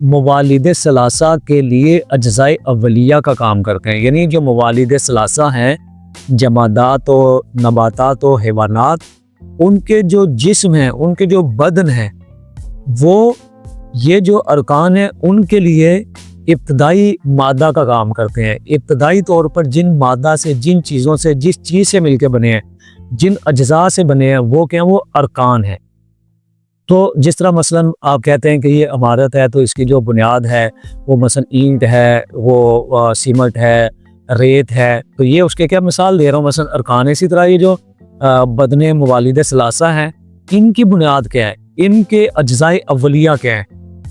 موالد ثلاثہ کے لیے اجزائے اولیہ کا کام کرتے ہیں. یعنی جو موالد ثلاثہ ہیں، جمادات و نباتات و حیوانات، ان کے جو جسم ہیں، ان کے جو بدن ہیں، وہ یہ جو ارکان ہیں ان کے لیے ابتدائی مادہ کا کام کرتے ہیں. ابتدائی طور پر جن مادہ سے، جن چیزوں سے، جس چیز سے مل کے بنے ہیں، جن اجزاء سے بنے ہیں، وہ کیا ہیں؟ وہ ارکان ہیں. تو جس طرح مثلا آپ کہتے ہیں کہ یہ عمارت ہے تو اس کی جو بنیاد ہے وہ مثلا اینٹ ہے، وہ سیمنٹ ہے، ریت ہے، تو یہ اس کے کیا مثال دے رہا ہوں مثلا ارکان. اسی طرح یہ جو بدن موالد ثلاثہ ہیں، ان کی بنیاد کیا ہے، ان کے اجزائے اولیہ کیا ہیں،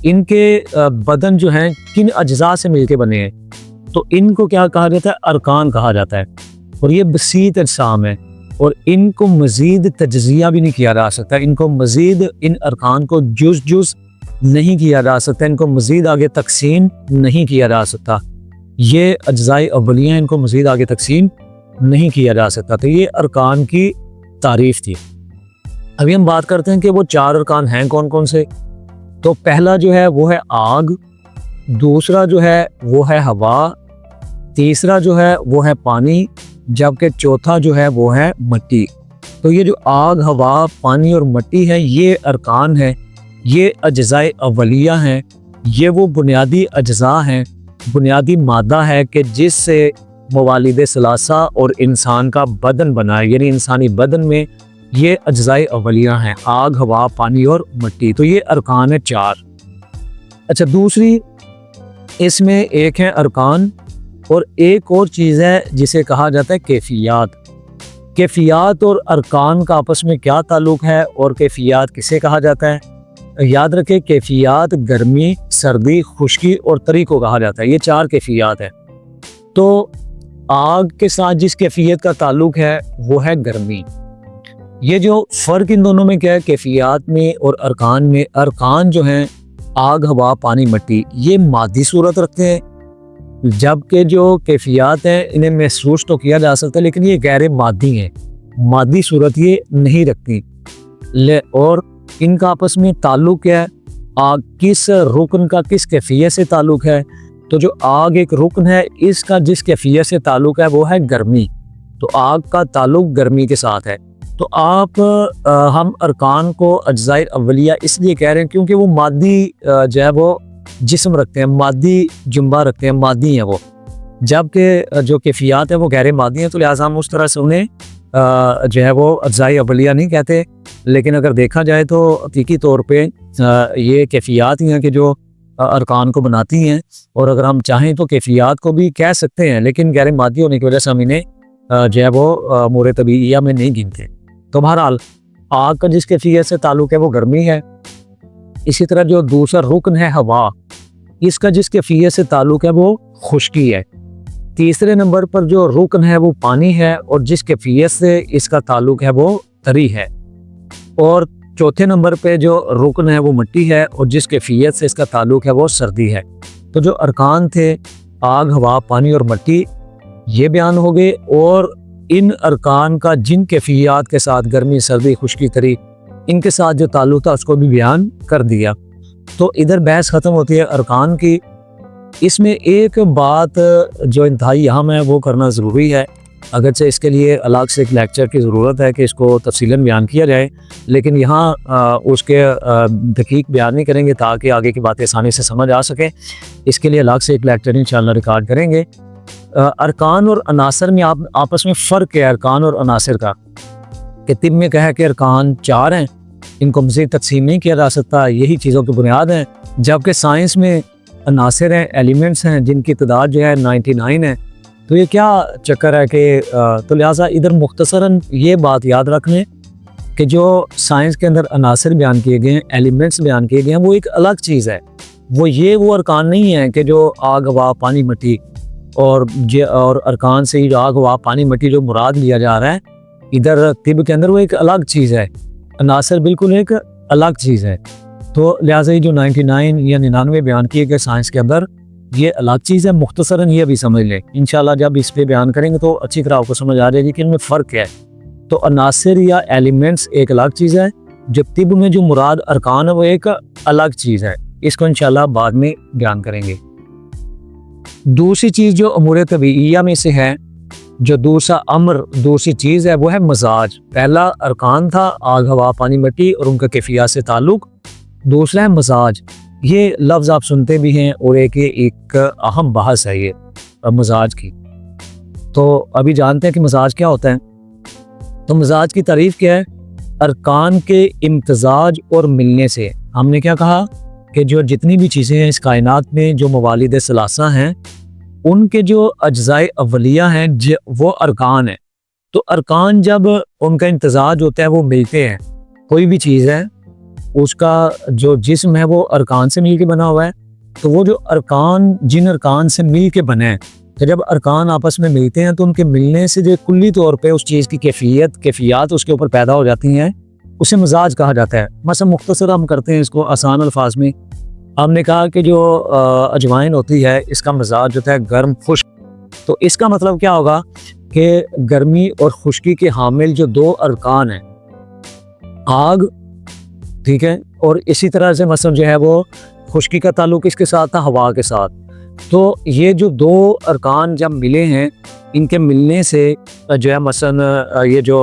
ان کے بدن جو ہیں کن اجزاء سے مل کے بنے ہیں، تو ان کو کیا کہا جاتا ہے؟ ارکان کہا جاتا ہے. اور یہ بسیط اجسام ہے اور ان کو مزید تجزیہ بھی نہیں کیا جا سکتا. ان کو مزید، ان ارکان کو جز نہیں کیا جا سکتا، ان کو مزید آگے تقسیم نہیں کیا جا سکتا. یہ اجزائے اولیہ ان کو مزید آگے تقسیم نہیں کیا جا سکتا. تو یہ ارکان کی تعریف تھی. ابھی ہم بات کرتے ہیں کہ وہ 4 ارکان ہیں کون کون سے. تو پہلا جو ہے وہ ہے آگ، دوسرا جو ہے وہ ہے ہوا، تیسرا جو ہے وہ ہے پانی، جبکہ چوتھا جو ہے وہ ہے مٹی. تو یہ جو آگ، ہوا، پانی اور مٹی ہے، یہ ارکان ہیں، یہ اجزائے اولیہ ہیں. یہ وہ بنیادی اجزاء ہیں، بنیادی مادہ ہے کہ جس سے موالد ثلاثہ اور انسان کا بدن بنا ہے. یعنی انسانی بدن میں یہ اجزائے اولیہ ہیں، آگ، ہوا، پانی اور مٹی. تو یہ ارکان ہے 4. اچھا، دوسری اس میں ایک ہے ارکان اور ایک اور چیز ہے جسے کہا جاتا ہے کیفیات. کیفیات اور ارکان کا آپس میں کیا تعلق ہے اور کیفیات کسے کہا جاتا ہے؟ یاد رکھیں، کیفیات گرمی، سردی، خشکی اور تری کو کہا جاتا ہے. یہ 4 کیفیات ہیں. تو آگ کے ساتھ جس کیفیت کا تعلق ہے وہ ہے گرمی. یہ جو فرق ان دونوں میں کیا ہے کیفیات میں اور ارکان میں، ارکان جو ہیں آگ، ہوا، پانی، مٹی، یہ مادی صورت رکھتے ہیں، جبکہ جو کیفیات ہیں انہیں محسوس تو کیا جا سکتا ہے لیکن یہ غیر مادی ہیں، مادی صورت یہ نہیں رکھتی. اور ان کا آپس میں تعلق کیا ہے؟ آگ کس رکن کا کس کیفیت سے تعلق ہے؟ تو جو آگ ایک رکن ہے، اس کا جس کیفیت سے تعلق ہے وہ ہے گرمی. تو آگ کا تعلق گرمی کے ساتھ ہے. تو ہم ارکان کو اجزائے اولیہ اس لیے کہہ رہے ہیں کیونکہ وہ مادی جو ہے وہ جسم رکھتے ہیں، مادی جنبہ رکھتے ہیں، مادی ہیں وہ، جبکہ جو کیفیات ہیں وہ غیر مادی ہیں. تو لہٰذا ہم اس طرح سے انہیں جو ہے وہ اجزائے اولیہ نہیں کہتے. لیکن اگر دیکھا جائے تو حقیقی طور پہ یہ کیفیات ہی ہیں کہ جو ارکان کو بناتی ہیں. اور اگر ہم چاہیں تو کیفیات کو بھی کہہ سکتے ہیں لیکن غیر مادی ہونے کی وجہ سے ہم انہیں جو ہے وہ امور طبیعیہ میں نہیں گنتے. تو بہرحال آگ کا جس کیفیت سے تعلق ہے وہ گرمی ہے. اسی طرح جو دوسرا رکن ہے ہوا، اس کا جس کیفیت سے تعلق ہے وہ خشکی ہے. تیسرے نمبر پر جو رکن ہے وہ پانی ہے اور جس کیفیت سے اس کا تعلق ہے وہ تری ہے. اور چوتھے نمبر پہ جو رکن ہے وہ مٹی ہے اور جس کیفیت سے اس کا تعلق ہے وہ سردی ہے. تو جو ارکان تھے آگ، ہوا، پانی اور مٹی، یہ بیان ہو گئے. اور ان ارکان کا جن کیفیات کے ساتھ گرمی، سردی، خشکی، تری، ان کے ساتھ جو تعلق تھا اس کو بھی بیان کر دیا. تو ادھر بحث ختم ہوتی ہے ارکان کی. اس میں ایک بات جو انتہائی اہم ہے وہ کرنا ضروری ہے، اگرچہ اس کے لیے الگ سے ایک لیکچر کی ضرورت ہے کہ اس کو تفصیلاً بیان کیا جائے، لیکن یہاں اس کے دقیق بیان نہیں کریں گے تاکہ آگے کی باتیں آسانی سے سمجھ آ سکیں. اس کے لیے الگ سے ایک لیکچر انشاءاللہ ریکارڈ کریں گے. ارکان اور عناصر میں آپس میں فرق ہے ارکان اور عناصر کا، کہ طب میں کہا کہ ارکان 4 ہیں، ان کو مزید تقسیم نہیں کیا جا سکتا، یہی چیزوں کی بنیاد ہیں. جبکہ سائنس میں عناصر ہیں، ایلیمنٹس ہیں جن کی تعداد جو ہے 99 ہے. تو یہ کیا چکر ہے کہ تو لہٰذا ادھر مختصراً یہ بات یاد رکھ لیں کہ جو سائنس کے اندر عناصر بیان کیے گئے ہیں، ایلیمنٹس بیان کیے گئے ہیں، وہ ایک الگ چیز ہے. وہ ارکان نہیں ہیں کہ جو آگ، ہوا، پانی، مٹی اور ارکان سے ہی جو آگ، ہوا، پانی، مٹی جو مراد لیا جا رہا ہے ادھر طب کے اندر، وہ ایک الگ چیز ہے. عناصر بالکل ایک الگ چیز ہے. تو لہٰذا یہ جو 99 یا 99 بیان کیے گئے سائنس کے اندر، یہ الگ چیز ہے. مختصراً یہ بھی سمجھ لیں، انشاءاللہ جب اس پہ بیان کریں گے تو اچھی طرح آپ کو سمجھ آ جائے گی کہ ان میں فرق ہے. تو عناصر یا ایلیمنٹس ایک الگ چیز ہے، جب طب میں جو مراد ارکان ہے وہ ایک الگ چیز ہے. اس کو انشاءاللہ بعد میں بیان کریں گے۔ دوسری چیز جو امور طبیعیہ میں سے ہے، جو دوسری چیز ہے وہ ہے مزاج۔ پہلا ارکان تھا آگ ہوا پانی مٹی اور ان کا کیفیات سے تعلق، دوسرا ہے مزاج۔ یہ لفظ آپ سنتے بھی ہیں اور ایک اہم بحث ہے یہ مزاج کی۔ تو ابھی جانتے ہیں کہ مزاج کیا ہوتا ہے۔ تو مزاج کی تعریف کیا ہے؟ ارکان کے امتزاج اور ملنے سے۔ ہم نے کیا کہا کہ جو جتنی بھی چیزیں ہیں اس کائنات میں، جو موالد ثلاثہ ہیں، ان کے جو اجزائے اولیہ ہیں وہ ارکان ہیں۔ تو ارکان جب ان کا امتزاج ہوتا ہے، وہ ملتے ہیں، کوئی بھی چیز ہے اس کا جو جسم ہے وہ ارکان سے مل کے بنا ہوا ہے، تو وہ جو ارکان جن ارکان سے مل کے بنے ہیں، تو جب ارکان آپس میں ملتے ہیں تو ان کے ملنے سے جو کلی طور پہ اس چیز کی کیفیات اس کے اوپر پیدا ہو جاتی ہیں، اسے مزاج کہا جاتا ہے۔ مثلا مختصر ہم کرتے ہیں اس کو آسان الفاظ میں۔ ہم نے کہا کہ جو اجوائن ہوتی ہے اس کا مزاج ہوتا ہے گرم خشک، تو اس کا مطلب کیا ہوگا کہ گرمی اور خشکی کے حامل جو دو ارکان ہیں، آگ، ٹھیک ہے، اور اسی طرح سے مثلا جو ہے وہ خشکی کا تعلق اس کے ساتھ تھا ہوا کے ساتھ، تو یہ جو دو ارکان جب ملے ہیں، ان کے ملنے سے جو ہے مثلا یہ جو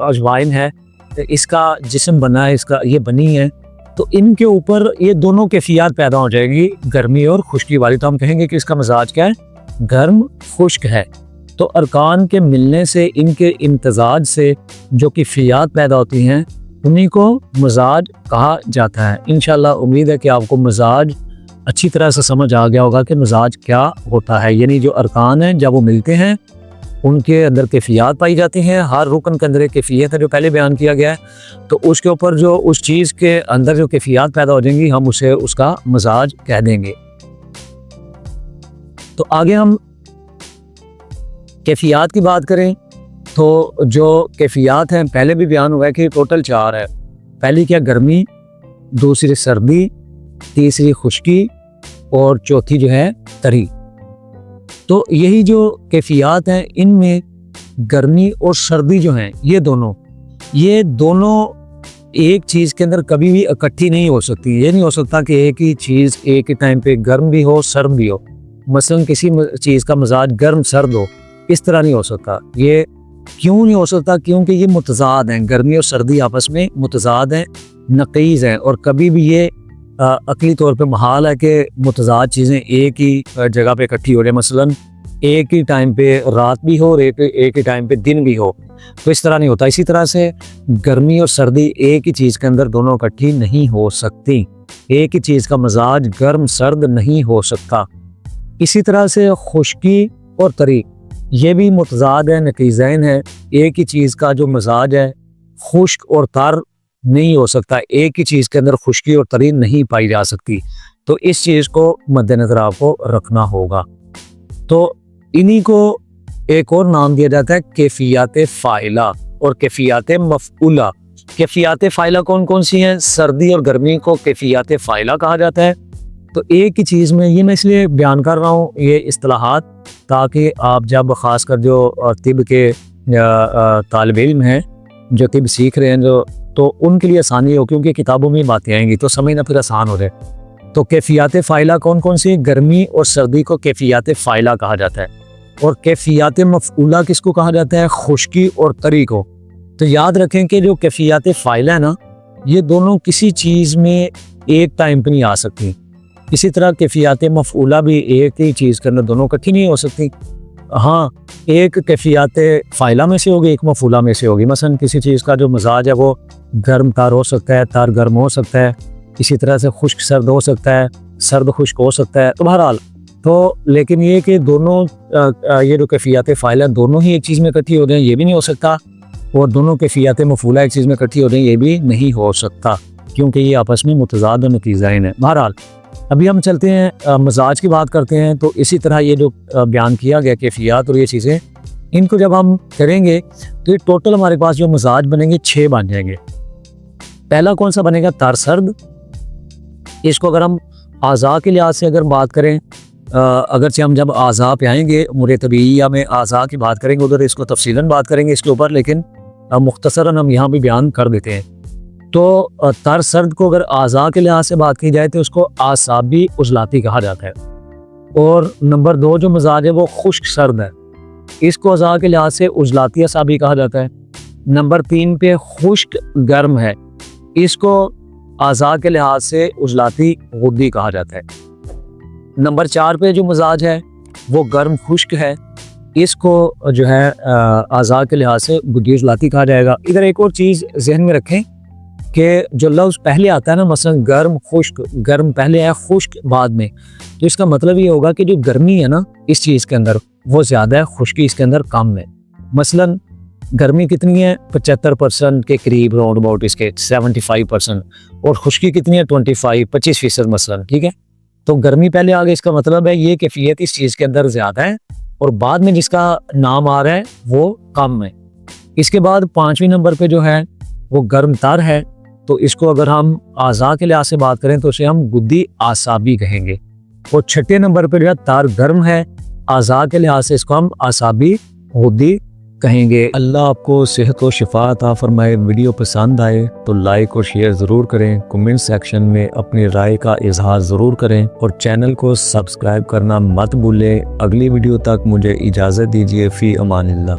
اجوائن ہے اس کا جسم بنا ہے، اس کا یہ بنی ہے، تو ان کے اوپر یہ دونوں کیفیات پیدا ہو جائے گی، گرمی اور خشکی والی۔ تو ہم کہیں گے کہ اس کا مزاج کیا ہے؟ گرم خشک ہے۔ تو ارکان کے ملنے سے، ان کے امتزاج سے جو کیفیات پیدا ہوتی ہیں، انہیں کو مزاج کہا جاتا ہے۔ انشاءاللہ امید ہے کہ آپ کو مزاج اچھی طرح سے سمجھ آ گیا ہوگا کہ مزاج کیا ہوتا ہے۔ یعنی جو ارکان ہیں جب وہ ملتے ہیں، ان کے اندر کیفیات پائی جاتی ہیں، ہر رکن کے اندر ایک کیفیت ہے جو پہلے بیان کیا گیا ہے، تو اس کے اوپر جو اس چیز کے اندر جو کیفیات پیدا ہو جائیں گی، ہم اسے اس کا مزاج کہہ دیں گے۔ تو آگے ہم کیفیات کی بات کریں تو جو کیفیات ہیں پہلے بھی بیان ہوا ہے کہ ٹوٹل 4 ہے۔ پہلی کیا؟ گرمی، دوسری سردی، تیسری خشکی اور چوتھی جو ہے تری۔ تو یہی جو کیفیات ہیں، ان میں گرمی اور سردی جو ہیں، یہ دونوں ایک چیز کے اندر کبھی بھی اکٹھی نہیں ہو سکتی۔ یہ نہیں ہو سکتا کہ ایک ہی چیز ایک ہی ٹائم پہ گرم بھی ہو سرد بھی ہو۔ مثلا کسی چیز کا مزاج گرم سرد ہو، اس طرح نہیں ہو سکتا۔ یہ کیوں نہیں ہو سکتا؟ کیونکہ یہ متضاد ہیں، گرمی اور سردی آپس میں متضاد ہیں، نقیض ہیں، اور کبھی بھی یہ عقلی طور پہ محال ہے کہ متضاد چیزیں ایک ہی جگہ پہ اکٹھی ہو جائے۔ مثلا ایک ہی ٹائم پہ رات بھی ہو اور ایک ہی ٹائم پہ دن بھی ہو، تو اس طرح نہیں ہوتا۔ اسی طرح سے گرمی اور سردی ایک ہی چیز کے اندر دونوں اکٹھی نہیں ہو سکتی، ایک ہی چیز کا مزاج گرم سرد نہیں ہو سکتا۔ اسی طرح سے خشکی اور تری، یہ بھی متضاد ہیں، نقیضین ہیں۔ ایک ہی چیز کا جو مزاج ہے خشک اور تر نہیں ہو سکتا، ایک ہی چیز کے اندر خشکی اور تری نہیں پائی جا سکتی۔ تو اس چیز کو مد نظر آپ کو رکھنا ہوگا۔ تو انہی کو ایک اور نام دیا جاتا ہے کیفیات فاعلہ اور کیفیات مفعولہ۔ کیفیات فاعلہ کون کون سی ہیں؟ سردی اور گرمی کو کیفیات فاعلہ کہا جاتا ہے۔ تو ایک ہی چیز میں، یہ میں اس لیے بیان کر رہا ہوں یہ اصطلاحات، تاکہ آپ جب خاص کر جو طب کے طالب علم ہیں، جو طب سیکھ رہے ہیں، تو ان کے لیے آسانی ہو، کیونکہ کتابوں میں باتیں آئیں گی تو سمجھنا پھر آسان ہو جائے۔ تو کیفیات فاعلہ کون کون سی؟ گرمی اور سردی کو کیفیات فاعلہ کہا جاتا ہے، اور کیفیات مفعولہ کس کو کہا جاتا ہے؟ خشکی اور تری کو۔ تو یاد رکھیں کہ جو کیفیات فاعلہ ہے نا، یہ دونوں کسی چیز میں ایک ٹائم پہ نہیں آ سکتی۔ اسی طرح کیفیات مفعولہ بھی ایک ہی چیز کے اندر دونوں اکٹھی نہیں ہو سکتی۔ ہاں، ایک کیفیات فاعلہ میں سے ہوگی، ایک مفعولہ میں سے ہوگی۔ مثلا کسی چیز کا جو مزاج ہے وہ گرم تار ہو سکتا ہے، تار گرم ہو سکتا ہے، اسی طرح سے خشک سرد ہو سکتا ہے، سرد خشک ہو سکتا ہے۔ تو بہرحال لیکن یہ کہ دونوں یہ جو کیفیات فاعلہ دونوں ہی ایک چیز میں اکٹھی ہو جائیں، یہ بھی نہیں ہو سکتا، اور دونوں کیفیات مفعولہ ایک چیز میں اکٹھی ہو جائیں، یہ بھی نہیں ہو سکتا، کیونکہ یہ آپس میں متضاد و نقیضین ہیں۔ بہرحال ابھی ہم چلتے ہیں مزاج کی بات کرتے ہیں۔ تو اسی طرح یہ جو بیان کیا گیا کیفیات اور یہ چیزیں، ان کو جب ہم کریں گے تو یہ ٹوٹل ہمارے پاس جو مزاج بنیں گے 6 بن جائیں گے۔ پہلا کون سا بنے گا؟ تر سرد۔ اس کو اگر ہم اعضاء کے لحاظ سے اگر بات کریں، اگرچہ ہم جب اعضاء پہ آئیں گے امور طبیعیہ میں اعضاء کی بات کریں گے، ادھر اس کو تفصیلاً بات کریں گے اس کے اوپر، لیکن مختصراً ہم یہاں بھی بیان کر دیتے ہیں۔ تو تر سرد کو اگر اعضاء کے لحاظ سے بات کی جائے تو اس کو اعصابی عضلاتی کہا جاتا ہے. اور نمبر 2 جو مزاج ہے وہ خشک سرد ہے، اس کو اعضاء کے لحاظ سے عضلاتی اعصابی کہا جاتا ہے. نمبر 3 پہ خشک گرم ہے، اس کو اعضاء کے لحاظ سے عضلاتی غدی کہا جاتا ہے. نمبر 4 پہ جو مزاج ہے وہ گرم خشک ہے، اس کو جو ہے اعضاء کے لحاظ سے غدی عضلاتی کہا جائے گا. ادھر ایک اور چیز ذہن میں رکھیں کہ جو لفظ پہلے آتا ہے نا، مثلا گرم خشک، گرم پہلے ہے خشک بعد میں، تو اس کا مطلب یہ ہوگا کہ جو گرمی ہے نا اس چیز کے اندر وہ زیادہ ہے، خشکی اس کے اندر کم ہے. مثلا گرمی کتنی ہے 75% کے قریب، راؤنڈ اباؤٹ اس کے 75%، اور خشکی کتنی ہے 25% مثلا. ٹھیک ہے، تو گرمی پہلے آگے، اس کا مطلب ہے یہ کیفیت اس چیز کے اندر زیادہ ہے اور بعد میں جس کا نام آ رہا ہے وہ کم ہے. اس کے بعد 5ویں نمبر پہ جو ہے وہ گرم تر ہے، تو اس کو اگر ہم اعضاء کے لحاظ سے بات کریں تو اسے ہم غدی اعصابی کہیں گے. اور 6 نمبر پہ جو ہے تر گرم ہے، اعضاء کے لحاظ سے اس کو ہم اعصابی غدی کہیں گے. اللہ آپ کو صحت و شفا عطا فرمائے. ویڈیو پسند آئے تو لائک اور شیئر ضرور کریں، کمنٹ سیکشن میں اپنی رائے کا اظہار ضرور کریں اور چینل کو سبسکرائب کرنا مت بھولیں. اگلی ویڈیو تک مجھے اجازت دیجیے. فی امان اللہ.